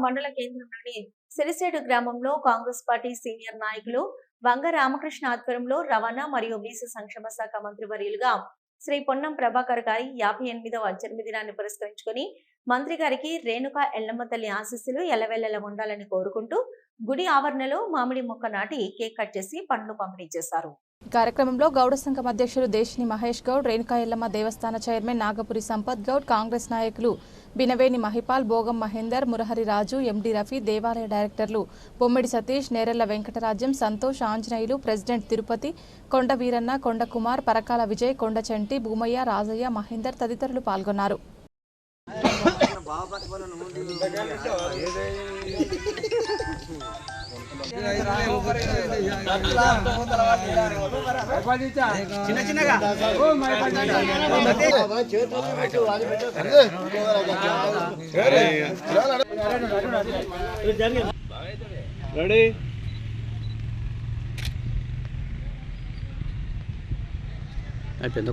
మండల కేంద్రంలోని సిరిసేడు గ్రామంలో కాంగ్రెస్ పార్టీ సీనియర్ నాయకులు వంగ రామకృష్ణ ఆధ్వర్యంలో రవాణా మరియు బీసీ సంక్షేమ శాఖ మంత్రి వర్యులుగా శ్రీ పొన్నం ప్రభాకర్ గారి 58వ జన్మదినాన్ని పురస్కరించుకొని మంత్రి గారికి రేణుకా ఎల్లమ్మ తల్లి ఆశీస్సులు ఎల్లవెల్లలా ఉండాలని కోరుకుంటూ గుడి ఆవరణలో మామిడి మొక్క నాటి కేక్ కట్ చేసి పండ్లు పంపిణీ చేశారు. కార్యక్రమంలో గౌడ సంఘం అధ్యక్షులు దేశిని మహేష్ గౌడ్, రేణుకా ఎల్లమ్మ దేవస్థాన చైర్మన్ నాగపురి సంపత్ గౌడ్, కాంగ్రెస్ నాయకులు బినవేని మహిపాల్, భోగం మహేందర్, మురహరి రాజు, ఎండి రఫీ, దేవాలయ డైరెక్టర్లు పొమ్మిడి సతీష్, నేరెళ్ల వెంకటరాజ్యం, సంతోష్, ఆంజనేయులు, ప్రెసిడెంట్ తిరుపతి, కొండ వీరన్న, కొండ కుమార్, పరకాల విజయ్, కొండ చంటి, భూమయ్య, రాజయ్య, మహేందర్ తదితరులు పాల్గొన్నారు. అయిపోయింది.